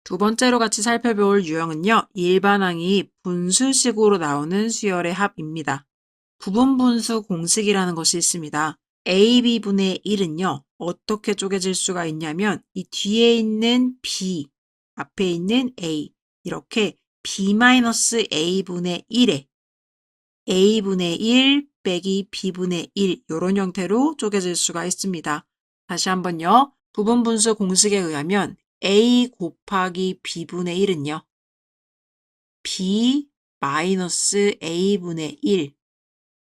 두 번째로 같이 살펴볼 유형은요. 일반항이 분수식으로 나오는 수열의 합입니다. 부분분수 공식이라는 것이 있습니다. AB분의 1은요. 어떻게 쪼개질 수가 있냐면 이 뒤에 있는 B, 앞에 있는 A 이렇게 B-A분의 1에 A분의 1 빼기 B분의 1 이런 형태로 쪼개질 수가 있습니다. 다시 한번요. 부분분수 공식에 의하면 A 곱하기 B분의 1은요. B 마이너스 A분의 1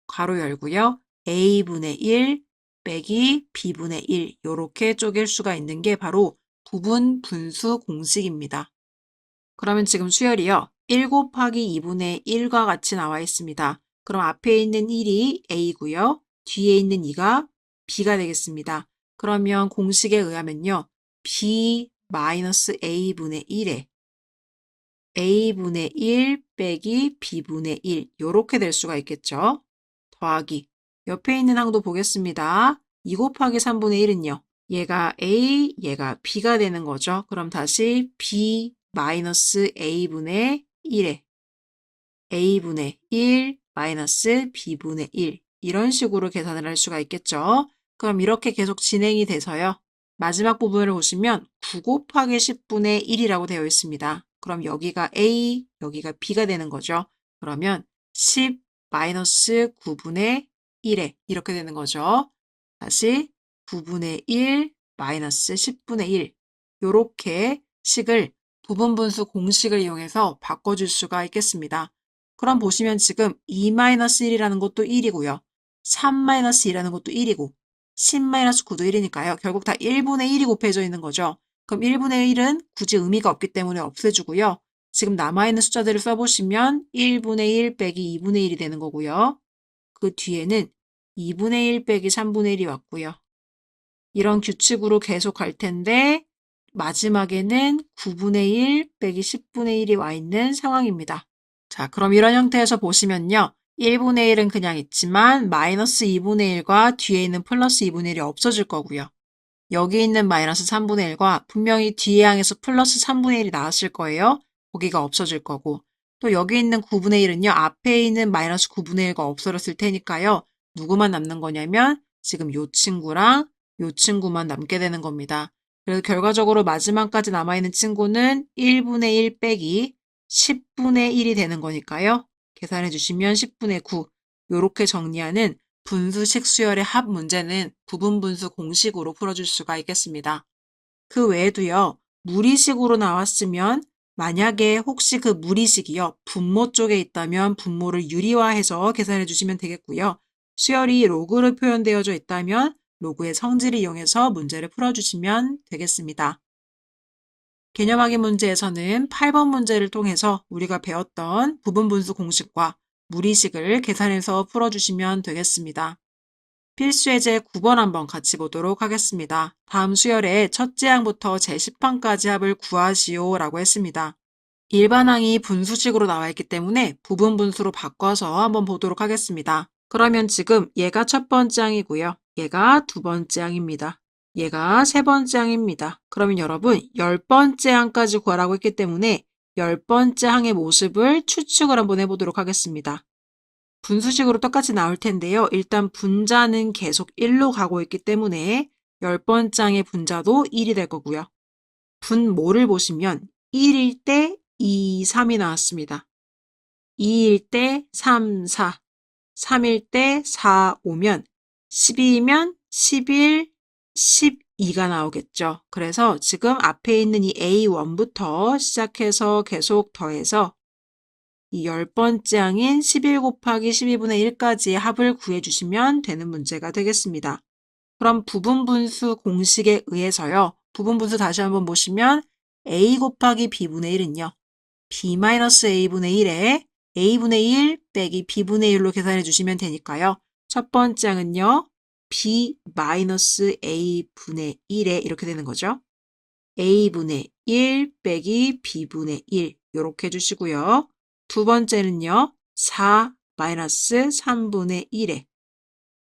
괄호 열고요. A분의 1 빼기 B분의 1 이렇게 쪼갤 수가 있는 게 바로 부분분수 공식입니다. 그러면 지금 수열이요. 1 곱하기 2분의 1과 같이 나와 있습니다. 그럼 앞에 있는 1이 A고요. 뒤에 있는 2가 B가 되겠습니다. 그러면 공식에 의하면요. B 마이너스 A분의 1에 A분의 1 빼기 B분의 1 이렇게 될 수가 있겠죠. 더하기 옆에 있는 항도 보겠습니다. 2 곱하기 3분의 1은요. 얘가 A, 얘가 B가 되는 거죠. 그럼 다시 B 마이너스 A분의 1에 A분의 1 마이너스 B분의 1 이런 식으로 계산을 할 수가 있겠죠. 그럼 이렇게 계속 진행이 돼서요. 마지막 부분을 보시면 9 곱하기 10분의 1이라고 되어 있습니다. 그럼 여기가 A, 여기가 B가 되는 거죠. 그러면 10 마이너스 9분의 1에 이렇게 되는 거죠. 다시 9분의 1 마이너스 10분의 1 이렇게 식을 부분분수 공식을 이용해서 바꿔줄 수가 있겠습니다. 그럼 보시면 지금 2-1이라는 것도 1이고요. 3-1이라는 것도 1이고 10-9도 1이니까요. 결국 다 1분의 1이 곱해져 있는 거죠. 그럼 1분의 1은 굳이 의미가 없기 때문에 없애주고요. 지금 남아있는 숫자들을 써보시면 1분의 1 빼기 2분의 1이 되는 거고요. 그 뒤에는 2분의 1 빼기 3분의 1이 왔고요. 이런 규칙으로 계속 갈 텐데 마지막에는 9분의 1 빼기 10분의 1이 와 있는 상황입니다. 자, 그럼 이런 형태에서 보시면요. 1분의 1은 그냥 있지만 마이너스 2분의 1과 뒤에 있는 플러스 2분의 1이 없어질 거고요. 여기 있는 마이너스 3분의 1과 분명히 뒤에 항에서 플러스 3분의 1이 나왔을 거예요. 거기가 없어질 거고 또 여기 있는 9분의 1은요. 앞에 있는 마이너스 9분의 1과 없어졌을 테니까요. 누구만 남는 거냐면 지금 요 친구랑 요 친구만 남게 되는 겁니다. 그래서 결과적으로 마지막까지 남아있는 친구는 1분의 1 빼기 10분의 1이 되는 거니까요. 계산해 주시면 10분의 9 이렇게 정리하는 분수식 수열의 합 문제는 부분분수 공식으로 풀어줄 수가 있겠습니다. 그 외에도요. 무리식으로 나왔으면 만약에 혹시 그 무리식이요. 분모 쪽에 있다면 분모를 유리화해서 계산해 주시면 되겠고요. 수열이 로그로 표현되어져 있다면 로그의 성질을 이용해서 문제를 풀어주시면 되겠습니다. 개념 확인 문제에서는 8번 문제를 통해서 우리가 배웠던 부분분수 공식과 무리식을 계산해서 풀어주시면 되겠습니다. 필수 예제 9번 한번 같이 보도록 하겠습니다. 다음 수열의 첫째 항부터 제10항까지 합을 구하시오 라고 했습니다. 일반항이 분수식으로 나와 있기 때문에 부분분수로 바꿔서 한번 보도록 하겠습니다. 그러면 지금 얘가 첫 번째 항이고요. 얘가 두 번째 항입니다. 얘가 세 번째 항입니다. 그러면 여러분 10번째 항까지 구하라고 했기 때문에 10번째 항의 모습을 추측을 한번 해보도록 하겠습니다. 분수식으로 똑같이 나올 텐데요. 일단 분자는 계속 1로 가고 있기 때문에 10번째 항의 분자도 1이 될 거고요. 분모를 보시면 1일 때 2, 3이 나왔습니다. 2일 때 3, 4, 3일 때 4, 5면 12면 11, 12가 나오겠죠. 그래서 지금 앞에 있는 이 A1부터 시작해서 계속 더해서 이 10번째 항인 11 곱하기 12분의 1까지의 합을 구해주시면 되는 문제가 되겠습니다. 그럼 부분분수 공식에 의해서요. 부분분수 다시 한번 보시면 A 곱하기 B분의 1은요. B-A분의 1에 A분의 1 빼기 B분의 1로 계산해 주시면 되니까요. 첫 번째 항은요. B-A분의 1에 이렇게 되는 거죠. A분의 1 빼기 B분의 1 이렇게 해주시고요. 두 번째는요. 4-3분의 1에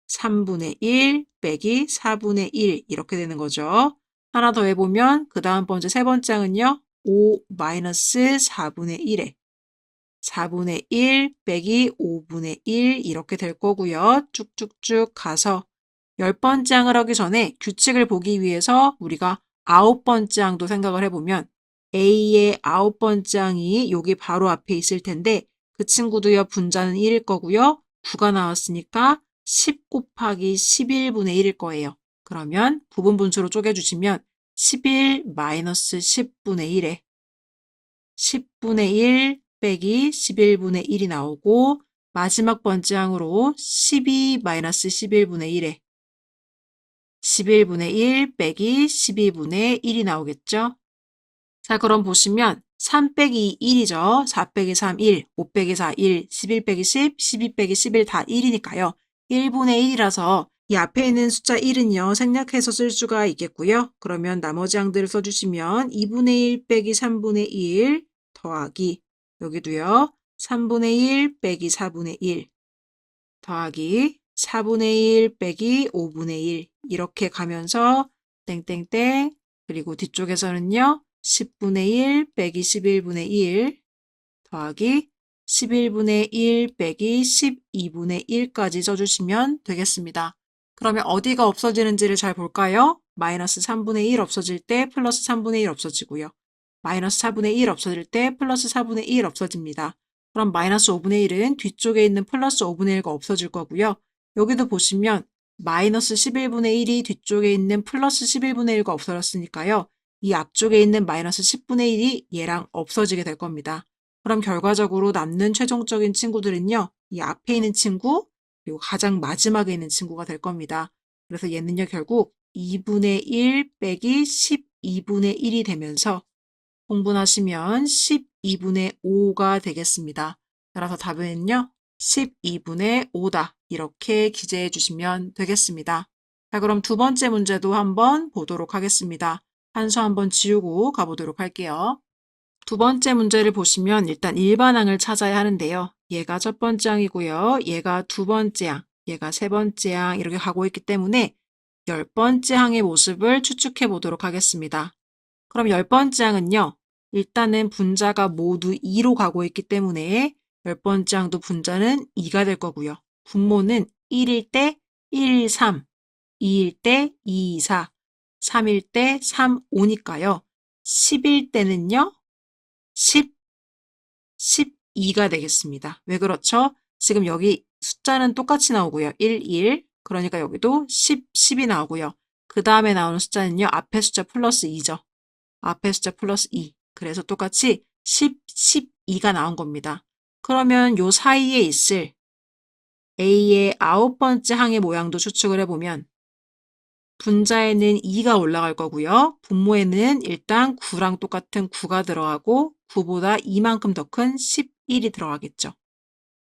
3분의 1 빼기 4분의 1 이렇게 되는 거죠. 하나 더 해보면 그 다음 번째 세 번째 항은요. 5 마이너스 4분의 1에 4분의 1 빼기 5분의 1 이렇게 될 거고요. 쭉쭉쭉 가서 10번째 항을 하기 전에 규칙을 보기 위해서 우리가 9번째 항도 생각을 해보면 A의 9번째 항이 여기 바로 앞에 있을 텐데 그 친구도요 분자는 1일 거고요. 9가 나왔으니까 10 곱하기 11분의 1일 거예요. 그러면 부분 분수로 쪼개주시면 11 마이너스 10분의 1에 10분의 1 빼기 11분의 1이 나오고 마지막 번째 항으로 12 마이너스 11분의 1에 11분의 1 빼기 12분의 1이 나오겠죠? 자, 그럼 보시면 3 빼기 1이죠. 4 빼기 3, 1, 5 빼기 4, 1, 11 빼기 10, 12 빼기 11 다 1이니까요. 1분의 1이라서 이 앞에 있는 숫자 1은요. 생략해서 쓸 수가 있겠고요. 그러면 나머지 항들을 써주시면 2분의 1 빼기 3분의 1 더하기 여기도요. 3분의 1 빼기 4분의 1 더하기 4분의 1 빼기 5분의 1 이렇게 가면서 땡땡땡 그리고 뒤쪽에서는요. 10분의 1 빼기 11분의 1 더하기 11분의 1 빼기 12분의 1까지 써주시면 되겠습니다. 그러면 어디가 없어지는지를 잘 볼까요? 마이너스 3분의 1 없어질 때 플러스 3분의 1 없어지고요. 마이너스 4분의 1 없어질 때 플러스 4분의 1 없어집니다. 그럼 마이너스 5분의 1은 뒤쪽에 있는 플러스 5분의 1가 없어질 거고요. 여기도 보시면 마이너스 11분의 1이 뒤쪽에 있는 플러스 11분의 1가 없어졌으니까요. 이 앞쪽에 있는 마이너스 10분의 1이 얘랑 없어지게 될 겁니다. 그럼 결과적으로 남는 최종적인 친구들은요. 이 앞에 있는 친구 그리고 가장 마지막에 있는 친구가 될 겁니다. 그래서 얘는요. 결국 2분의 1 빼기 12분의 1이 되면서 공분하시면 12분의 5가 되겠습니다. 따라서 답은요. 12분의 5다. 이렇게 기재해 주시면 되겠습니다. 자, 그럼 두 번째 문제도 한번 보도록 하겠습니다. 한수 한번 지우고 가보도록 할게요. 두 번째 문제를 보시면 일단 일반항을 찾아야 하는데요. 얘가 첫 번째 항이고요. 얘가 두 번째 항, 얘가 세 번째 항 이렇게 가고 있기 때문에 10번째 항의 모습을 추측해 보도록 하겠습니다. 그럼 10번째 항은요. 일단은 분자가 모두 2로 가고 있기 때문에 10번째 항도 분자는 2가 될 거고요. 분모는 1일 때 1, 3, 2일 때 2, 4, 3일 때 3, 5니까요. 10일 때는요. 10, 12가 되겠습니다. 왜 그렇죠? 지금 여기 숫자는 똑같이 나오고요. 1, 1. 그러니까 여기도 10, 10이 나오고요. 그 다음에 나오는 숫자는요. 앞에 숫자 플러스 2죠. 앞에 숫자 플러스 2. 그래서 똑같이 10, 12가 나온 겁니다. 그러면 요 사이에 있을 A의 9번째 항의 모양도 추측을 해보면 분자에는 2가 올라갈 거고요. 분모에는 일단 9랑 똑같은 9가 들어가고 9보다 2만큼 더 큰 11이 들어가겠죠.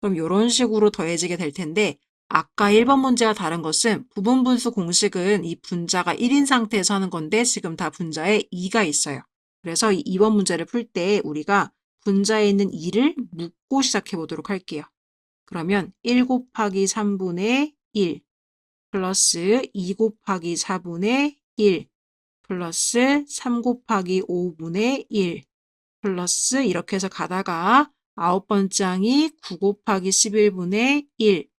그럼 이런 식으로 더해지게 될 텐데 아까 1번 문제와 다른 것은 부분분수 공식은 이 분자가 1인 상태에서 하는 건데 지금 다 분자에 2가 있어요. 그래서 이 2번 문제를 풀 때 우리가 분자에 있는 2를 묶고 시작해 보도록 할게요. 그러면 1 곱하기 3분의 1 플러스 2 곱하기 4분의 1 플러스 3 곱하기 5분의 1 플러스 이렇게 해서 가다가 9번째 항이 9 곱하기 11분의 1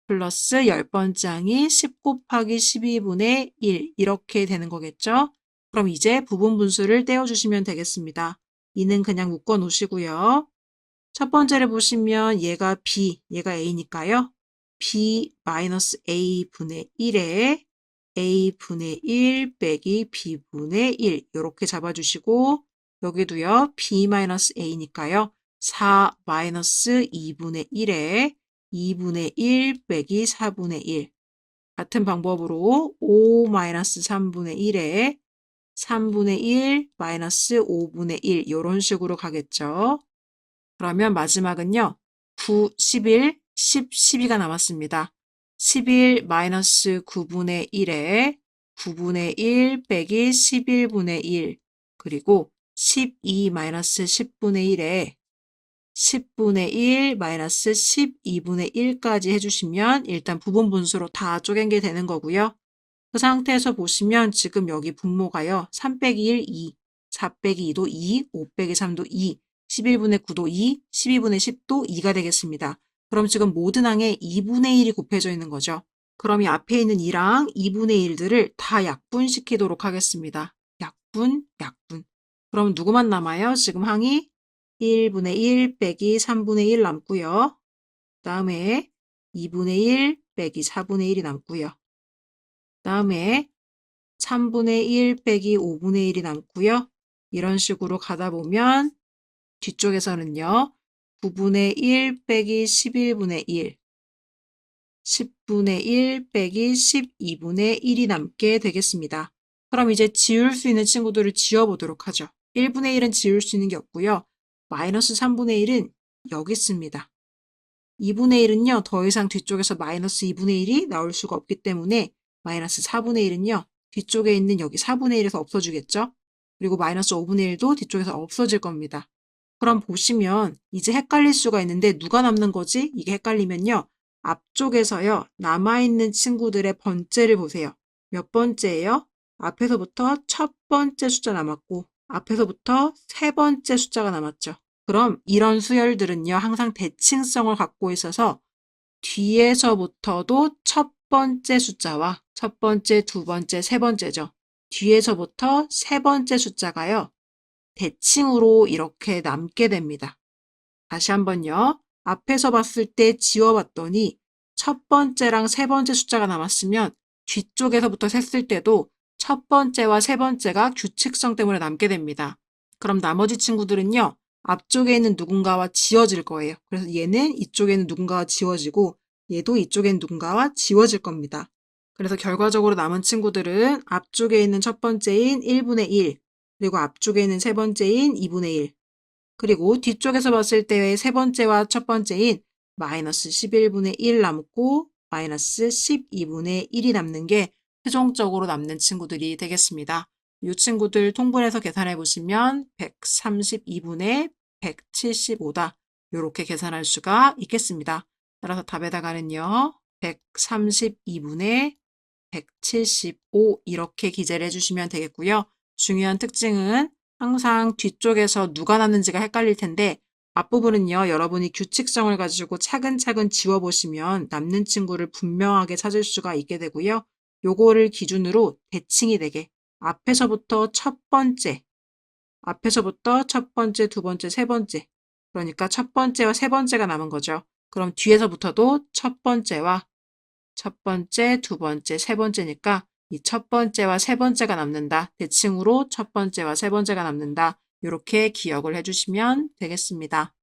플러스 10번째 항이 10 곱하기 12분의 1 이렇게 되는 거겠죠? 그럼 이제 부분 분수를 떼어주시면 되겠습니다. 이는 그냥 묶어 놓으시고요. 첫 번째를 보시면 얘가 B, 얘가 A니까요. B-A분의 1에 A분의 1 빼기 B분의 1 이렇게 잡아주시고 여기도요. B-A니까요. 4-2분의 1에 2분의 1 빼기 4분의 1 같은 방법으로 5-3분의 1에 3분의 1 마이너스 5분의 1 이런 식으로 가겠죠. 그러면 마지막은요. 9, 11, 10, 12가 남았습니다. 11 마이너스 9분의 1에 9분의 1 빼기 11분의 1 그리고 12 마이너스 10분의 1에 10분의 1 마이너스 12분의 1까지 해주시면 일단 부분 분수로 다 쪼갠 게 되는 거고요. 그 상태에서 보시면 지금 여기 분모가요. 3 빼기 1, 2. 4 빼기 2도 2, 5 빼기 3도 2, 11분의 9도 2, 12분의 10도 2가 되겠습니다. 그럼 지금 모든 항에 2분의 1이 곱해져 있는 거죠. 그럼 이 앞에 있는 2랑 2분의 1들을 다 약분시키도록 하겠습니다. 약분. 그럼 누구만 남아요? 지금 항이 1분의 1 빼기 3분의 1 남고요. 다음에 2분의 1 빼기 4분의 1이 남고요. 다음에 3분의 1 빼기 5분의 1이 남고요. 이런 식으로 가다 보면 뒤쪽에서는요. 9분의 1 빼기 11분의 1, 10분의 1 빼기 12분의 1이 남게 되겠습니다. 그럼 이제 지울 수 있는 친구들을 지워보도록 하죠. 1분의 1은 지울 수 있는 게 없고요. 마이너스 3분의 1은 여기 있습니다. 2분의 1은요. 더 이상 뒤쪽에서 마이너스 2분의 1이 나올 수가 없기 때문에 마이너스 4분의 1은요. 뒤쪽에 있는 여기 4분의 1에서 없어지겠죠? 그리고 마이너스 5분의 1도 뒤쪽에서 없어질 겁니다. 그럼 보시면 이제 헷갈릴 수가 있는데 누가 남는 거지? 이게 헷갈리면요. 앞쪽에서요. 남아있는 친구들의 번째를 보세요. 몇 번째예요? 앞에서부터 첫 번째 숫자 남았고 앞에서부터 세 번째 숫자가 남았죠. 그럼 이런 수열들은요. 항상 대칭성을 갖고 있어서 뒤에서부터도 첫 번째 숫자와 첫 번째, 두 번째, 세 번째죠. 뒤에서부터 세 번째 숫자가요. 대칭으로 이렇게 남게 됩니다. 다시 한번요. 앞에서 봤을 때 지워봤더니 첫 번째랑 세 번째 숫자가 남았으면 뒤쪽에서부터 셌을 때도 첫 번째와 세 번째가 규칙성 때문에 남게 됩니다. 그럼 나머지 친구들은요. 앞쪽에 있는 누군가와 지워질 거예요. 그래서 얘는 이쪽에 있는 누군가와 지워지고 얘도 이쪽에 있는 누군가와 지워질 겁니다. 그래서 결과적으로 남은 친구들은 앞쪽에 있는 첫 번째인 1분의 1, 그리고 앞쪽에 있는 세 번째인 2분의 1, 그리고 뒤쪽에서 봤을 때의 세 번째와 첫 번째인 마이너스 11분의 1 남고 마이너스 12분의 1이 남는 게 최종적으로 남는 친구들이 되겠습니다. 이 친구들 통분해서 계산해 보시면 132분의 175다. 이렇게 계산할 수가 있겠습니다. 따라서 답에다가는요. 132분의 175 이렇게 기재를 해주시면 되겠고요. 중요한 특징은 항상 뒤쪽에서 누가 남는지가 헷갈릴 텐데 앞부분은요. 여러분이 규칙성을 가지고 차근차근 지워보시면 남는 친구를 분명하게 찾을 수가 있게 되고요. 요거를 기준으로 대칭이 되게 앞에서부터 첫 번째, 두 번째, 세 번째, 그러니까 첫 번째와 세 번째가 남은 거죠. 그럼 뒤에서부터도 첫 번째와 첫 번째, 두 번째, 세 번째니까 이 첫 번째와 세 번째가 남는다. 대칭으로 첫 번째와 세 번째가 남는다. 이렇게 기억을 해주시면 되겠습니다.